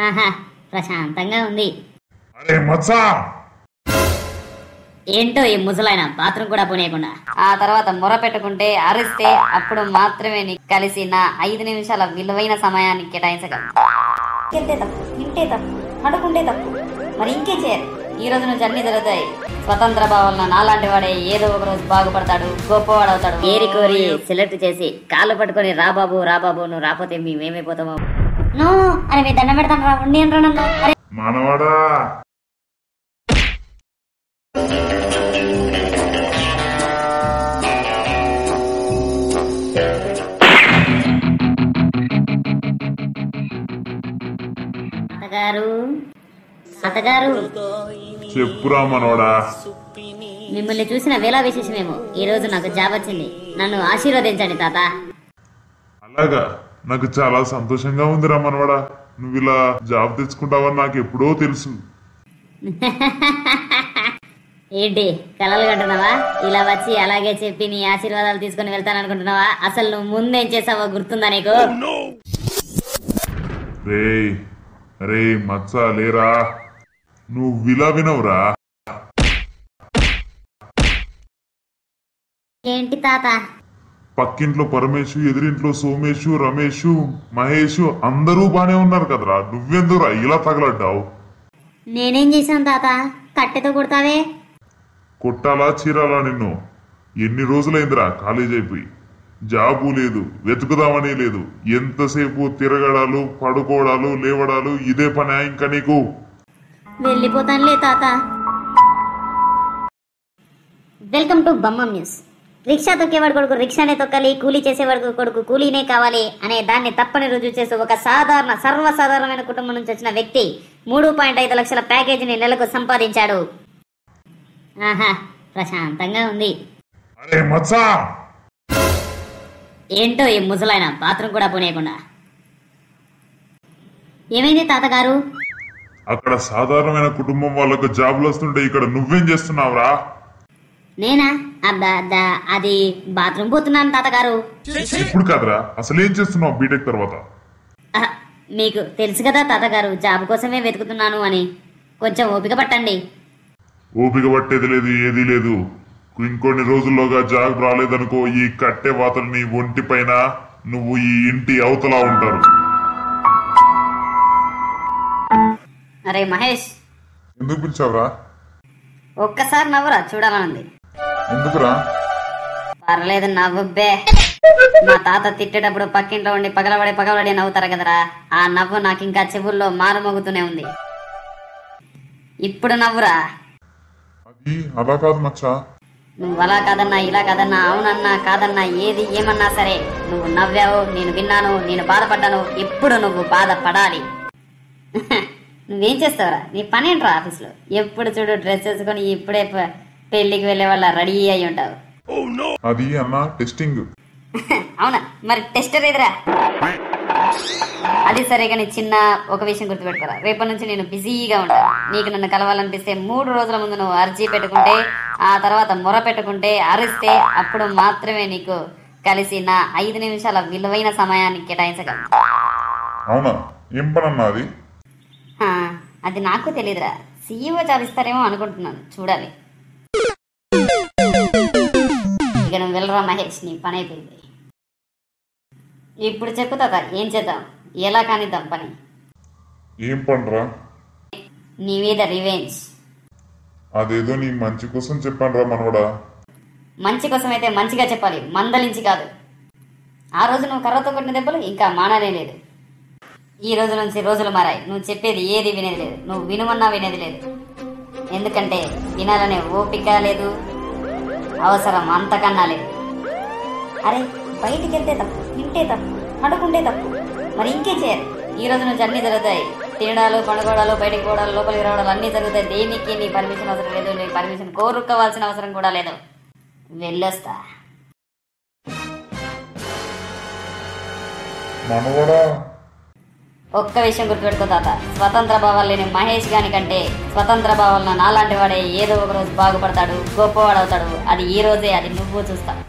ఆహా, ప్రశాంతంగా ఉంది. అరే మచ్చా, ఏంటో ఈ ముసలాయన బాత్రూమ్ కూడా పోనీయకుండా ఆ తర్వాత మొర పెట్టుకుంటే అరిస్తే అప్పుడు మాత్రమే నీకు కలిసి నా 5 నిమిషాల విలువైన సమయాన్ని కేటాయించగలను. తింటే తప్పు, తింటే తప్పు, పడుకుంటే తప్పు, మరి ఇంకేం చేయాలి? ఈ రోజు నుంచి అన్ని జరుగుతాయి. స్వతంత్ర భావన నాలాంటి వాడే ఏదో ఒక రోజు బాగుపడతాడు, గొప్పవాడవుతాడు. ఏరి కోరి సెలెక్ట్ చేసి కాళ్ళు పట్టుకొని రాబాబు రాబాబు, నువ్వు రాకపోతే మేమేమైపోతామో. నో అరే, మీ దండం పెడతాను రా, ఉండి అంటారు నన్ను. అరే మనవాడా, అత్తగారు, అత్తగారు, చెప్పురా మనవాడా. మిమ్మల్ని చూసిన వేళ విశేషమేమో. ఈ రోజు నాకు జాబ్ వచ్చింది, నన్ను ఆశీర్వదించండి తాత. అలాగా, నాకు చాలా సంతోషంగా ఉందిరా మనవాడా. నువ్వు ఇలా జాబ్ తెచ్చుకుంటావని నాకు ఎప్పుడో తెలుసు. ఏంటి కలలు కంటున్నావా? ఇలా వచ్చి అలాగే చెప్పి నీ ఆశీర్వాదాలు తీసుకుని వెళ్తాననుకుంటున్నావా? అసలు నువ్వు ముందేం చేసావో గుర్తుందా నీకు? రే రే మచ్చ లేరా, నువ్వు విలా వినవురా. ఏంటి తాత? పక్కింట్లో పరమేశు, ఎదురింట్లో సోమేశు, రమేషు, మహేషు అందరూ బానే ఉన్నారు కదరా, నువ్వెందురా ఇలా తగలడ్డావు? నేనేం చేశాను తాత? కట్టెతో కొడతావే? కొట్టాలా చీరాలా నిన్ను? ఎన్ని రోజులైందిరా కాలేజ్ అయిపోయి, జాబు లేదు, వెతుకుదామని లేదు, ఎంతసేపు తిరగడాలు, పడుకోవడాలు, లేవడాలు, ఇదే పనా ఇంకా నీకు? వెళ్ళిపోతానులే తాత. వెల్కమ్ టు బమ్మం న్యూస్. రిక్షా తొక్కేవాడు కొడుకు రిక్షానే తొక్కాలి, కూలీ చేసేవాడు కొడుకు కూలీనే కావాలి అనే దాన్ని తప్పని రుజువు చేస్తూ ఒక సర్వసాధారణమైన కుటుంబం నుంచి వచ్చిన వ్యక్తి 3.5 లక్షల ప్యాకేజీని నెలకు సంపాదించాడు. ఆహా, ప్రశాంతంగా ఉంది. అరే మచ్చా, ఏంటో ఈ ముసలాయన బాత్రూమ్ కూడా పోనీయకుండా. ఏమైంది తాతగారు? అక్కడ సాధారణమైన కుటుంబం వాళ్ళకు జాబులు వస్తుంటే ఇక్కడ నువ్వేం చేస్తున్నావురా? నేనా? అబ్బా, అది బాత్రూమ్ పోతున్నాను తాతగారు. ఇప్పుడు కాదురా, అసలు ఏం చేస్తున్నావు బీటెక్ తర్వాత? మీకు తెలుసు కదా తాతగారు, జాబ్ కోసమే వెతుకుతున్నాను అని. కొంచెం ఓపిక పట్టండి. ఓపిక పట్టేది లేదు, ఏదీ లేదు. ఇంకొన్ని రోజుల్లోగా జాబ్ రాలేదనుకో, ఈ కట్టె వాతలు నీ ఒంటి పైన, నువ్వు ఈ ఇంటి అవతలా ఉంటారు. అరే మహేష్, ఎందుకు పిలిచావురా? ఒక్కసారి నవ్వురా, చూడాలనుంది. ఎందుకురా? పర్లేదు నవ్వుబ్బే. మా తాత తిట్టేటప్పుడు పక్కింట్లో ఉండి పగలబడి నవ్వుతారు కదరా, ఆ నవ్వు నాకు ఇంకా చెవుల్లో మారుమోగుతూనే ఉంది. ఇప్పుడు నవ్వురా. అది అలా కాదు మచ్చా. నువ్వు అలా కాదన్నా, ఇలా కాదన్నా, అవునన్నా కాదన్నా, ఏది ఏమన్నా సరే, నువ్వు నవ్వావు, నేను విన్నాను, నేను బాధపడ్డాను. ఇప్పుడు నువ్వు బాధపడాలి. నువ్వేం చేస్తావురా? నీ పని ఏంట్రా ఆఫీస్లో? ఎప్పుడు చూడు డ్రెస్ వేసుకొని ఇప్పుడే పెళ్లికి వెళ్లే వాళ్ళ రెడీ అయి ఉంటావు. అది అన్న టెస్టింగ్. అవునా? మరి టెస్టర్ ఏదిరా? అది సరే కానీ చిన్న ఒక విషయం గుర్తుపెట్టుకోరా, రేపటి నుంచి నేను బిజీగా ఉంటాను. నీకు నన్ను కలవాలనిపిస్తే 3 రోజుల ముందు నువ్వు అర్జీ పెట్టుకుంటే, ఆ తర్వాత మొర పెట్టుకుంటే, అరిస్తే అప్పుడు మాత్రమే నీకు కలిసి నా 5 నిమిషాల విలువైన సమయాన్ని కేటాయించగలను. అవునా? ఏం పని అన్నా అది? అది నాకు తెలీదురా, సీఈఓ జాబ్ ఇస్తారేమో అనుకుంటున్నాను, చూడాలి. ఇక నువ్వు వెళ్ళరా మహేష్, నీ పని అయిపోయింది. ఇప్పుడు చెప్పు తాత, ఏం చేద్దాం? ఎలా కానిద్దాం పని? ఏం పనిరా? నీ మీద రివెంజ్. అదేదో నీ మంచి కోసం చెప్పానురా మనవడా. మంచి కోసం అయితే మంచిగా చెప్పాలి, మందలించి కాదు. ఆ రోజు నువ్వు కర్రతో కొట్టిన దెబ్బలు ఇంకా మానలే లేదు. ఈ రోజు నుంచి రోజులు మారాయి. నువ్వు చెప్పేది ఏది వినేది లేదు, నువ్వు వినుమన్నా వినేది లేదు. ఎందుకంటే వినాలనే ఓపిక లేదు, అవసరం అంతకన్నా లేదు. అరే, బయటికి వెళ్తే తప్పు, తింటే తప్పు, పడుకుంటే తప్పు, మరి ఇంకేం చేయాలి? ఈ రోజు నుంచి అన్ని జరుగుతాయి. తినడాలు, పండుకోవడాలు, బయటికి పోవడాలు, లోపలికి రావడాలు అన్నీ జరుగుతాయి. దేనికి నీ పర్మిషన్ అవసరం లేదు, నీ పర్మిషన్ కోరుకోవాల్సిన అవసరం కూడా లేదు. వెళ్ళొస్తా. మనవడా, ఒక్క విషయం గుర్తుపెట్టుకో తాత, స్వతంత్ర భావాలు లేని మహేష్ గాని కంటే స్వతంత్ర భావాలను నాలాంటి వాడే ఏదో ఒక రోజు బాగుపడతాడు, గొప్పవాడవుతాడు. అది ఈ రోజే, అది నువ్వు చూస్తావు.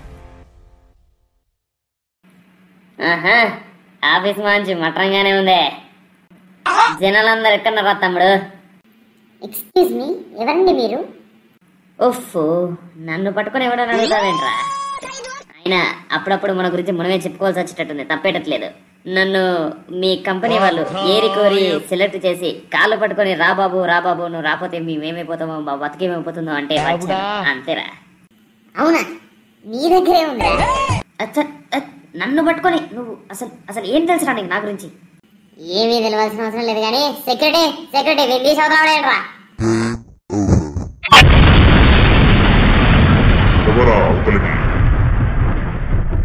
ఆఫీస్ మంచి మటంగానే ఉందే. జనాలందరూ ఎక్కడన్నారా తమ్ముడు? ఎక్స్క్యూజ్ మీ, ఎవరండి మీరు? ఉఫ్, నన్ను పట్టుకొని ఎవడని అడుగుతావేంట్రా? అయినా అప్పుడప్పుడు మన గురించి మనమే చెప్పుకోవాల్సి వచ్చేటట్టుంది, తప్పేటట్లేదు. నన్ను మీ కంపెనీ వాళ్ళు ఏరి కోరి సెలెక్ట్ చేసి కాళ్ళు పట్టుకొని రా బాబు నువ్వు రాకపోతే మేమేమైపోతామో మా బతికేమైపోతుందో అంటే వచ్చాను. అంతేరా? అవునా, మీ దగ్గరే ఉందా? నన్ను పట్టుకొని నువ్వు అసలు అసలు ఏం తెలుసురా నీకు నా గురించి? ఏమీ తెలియాల్సిన అవసరం లేదు కానీ సెక్యూరిటీ వెళ్ళి చదువుతాడేంట్రా? ఎవరా అవతలికి?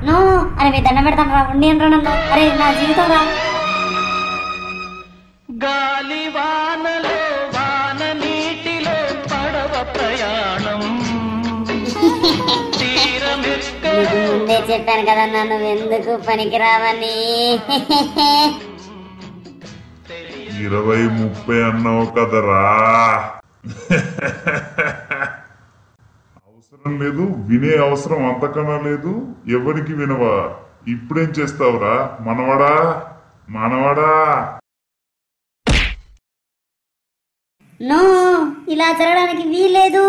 నో, అరే మీ దండం పెడతాను రా, ఉండి అంటారా నన్ను? అరే నా జీవితం రా. గాలి వానలో వాన నీటిలో పడవ ప్రయాణం నీకు ముందే చెప్పాను కదా నన్ను ఎందుకు పనికిరావని. 20-30 అన్నావు కదరా. అవసరం లేదు, వినే అవసరం అంతకన్నా లేదు. ఎవరికి వినవా? ఇప్పుడేం చేస్తావురా మనవాడా? నో, ఇలా జరగడానికి వీల్లేదు.